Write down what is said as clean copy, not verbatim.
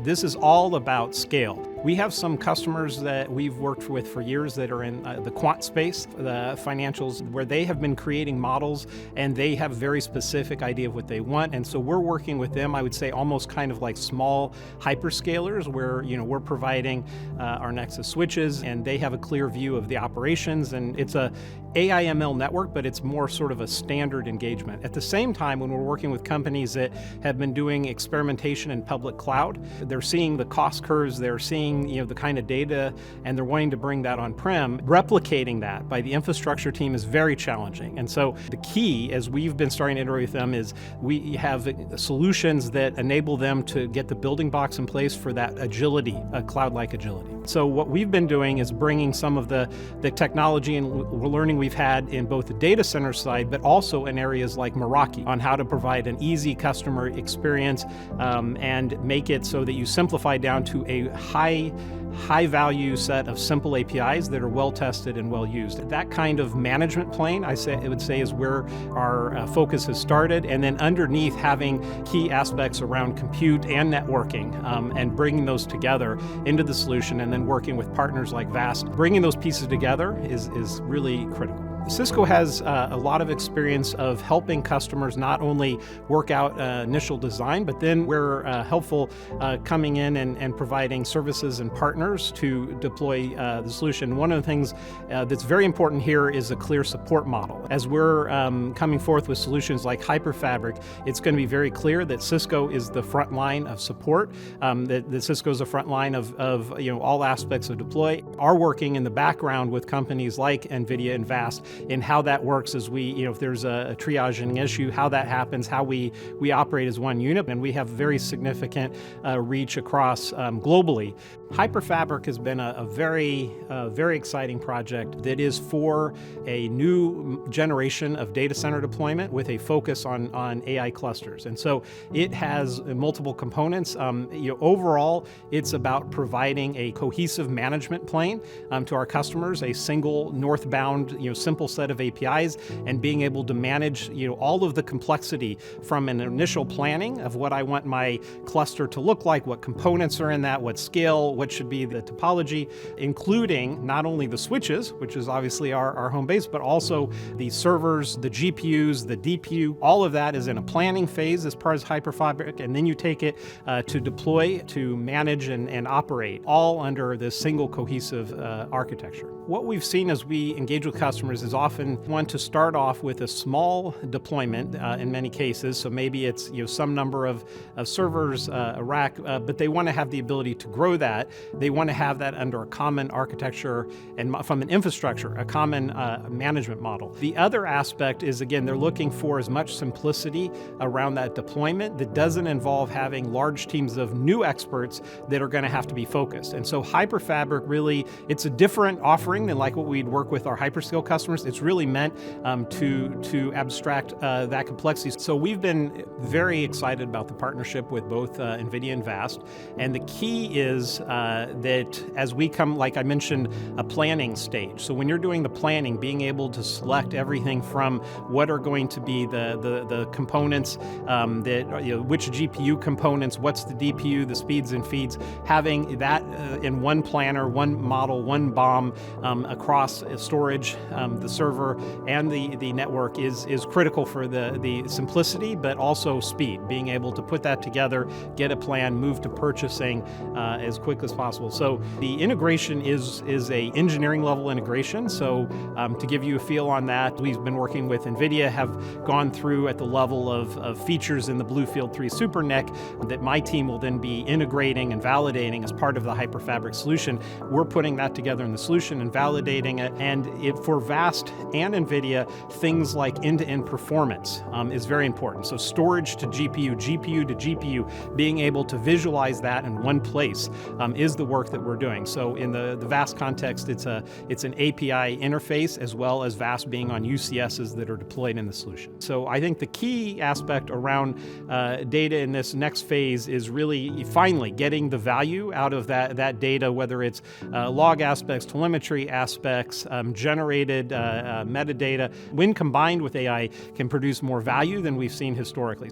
This is all about scale. We have some customers that we've worked with for years that are in the quant space, the financials, where they have been creating models and they have a very specific idea of what they want. And so we're working with them, I would say almost kind of like small hyperscalers where we're providing our Nexus switches and they have a clear view of the operations. And it's a AI/ML network, but it's more sort of a standard engagement. At the same time, when we're working with companies that have been doing experimentation in public cloud, they're seeing the cost curves, they're seeing the kind of data, and they're wanting to bring that on-prem. Replicating that by the infrastructure team is very challenging. And so the key, as we've been starting to iterate with them, is we have solutions that enable them to get the building blocks in place for that agility, a cloud-like agility. So what we've been doing is bringing some of the technology and learning we've had in both the data center side, but also in areas like Meraki on how to provide an easy customer experience and make it so that you simplify down to a high value set of simple APIs that are well tested and well used. That kind of management plane, I would say, is where our focus has started. And then underneath, having key aspects around compute and networking and bringing those together into the solution, and then working with partners like VAST. Bringing those pieces together is really critical. Cisco has a lot of experience of helping customers not only work out initial design, but then we're helpful coming in and providing services and partners to deploy the solution. One of the things that's very important here is a clear support model. As we're coming forth with solutions like HyperFabric, it's going to be very clear that Cisco is the front line of support, that Cisco is the front line of all aspects of deploy. Are working in the background with companies like NVIDIA and VAST in how that works as we, if there's a triaging issue, how that happens, how we operate as one unit, and we have very significant reach across globally. HyperFabric has been a very exciting project that is for a new generation of data center deployment with a focus on AI clusters. And so it has multiple components. Overall, it's about providing a cohesive management plane to our customers, a single northbound, simple set of APIs, and being able to manage, all of the complexity from an initial planning of what I want my cluster to look like, what components are in that, what scale, what should be the topology, including not only the switches, which is obviously our home base, but also the servers, the GPUs, the DPU. All of that is in a planning phase as part of HyperFabric, and then you take it to deploy, to manage and operate, all under this single cohesive architecture. What we've seen as we engage with customers is often want to start off with a small deployment in many cases. So maybe it's some number of servers, a rack, but they want to have the ability to grow that. They want to have that under a common architecture and from an infrastructure, a common management model. The other aspect is, again, they're looking for as much simplicity around that deployment that doesn't involve having large teams of new experts that are going to have to be focused. And so HyperFabric really, it's a different offering than like what we'd work with our hyperscale customers. It's really meant to abstract that complexity. So we've been very excited about the partnership with both NVIDIA and VAST. And the key is that as we come, like I mentioned, a planning stage. So when you're doing the planning, being able to select everything from what are going to be the components, which GPU components, what's the DPU, the speeds and feeds, having that in one planner, one model, one BOM across storage, the server, and the network is critical for the simplicity, but also speed. Being able to put that together, get a plan, move to purchasing as quick as possible. So the integration is a engineering level integration. So to give you a feel on that, we've been working with NVIDIA, have gone through at the level of features in the Bluefield 3 Super NIC that my team will then be integrating and validating as part of the HyperFabric solution. We're putting that together in the solution and validating it. And for VAST and NVIDIA, things like end-to-end performance is very important. So storage to GPU, GPU to GPU, being able to visualize that in one place is the work that we're doing. So in the VAST context, it's an API interface as well as VAST being on UCSs that are deployed in the solution. So I think the key aspect around data in this next phase is really finally getting the value out of that data, whether it's log aspects, telemetry aspects, generated metadata. When combined with AI, can produce more value than we've seen historically.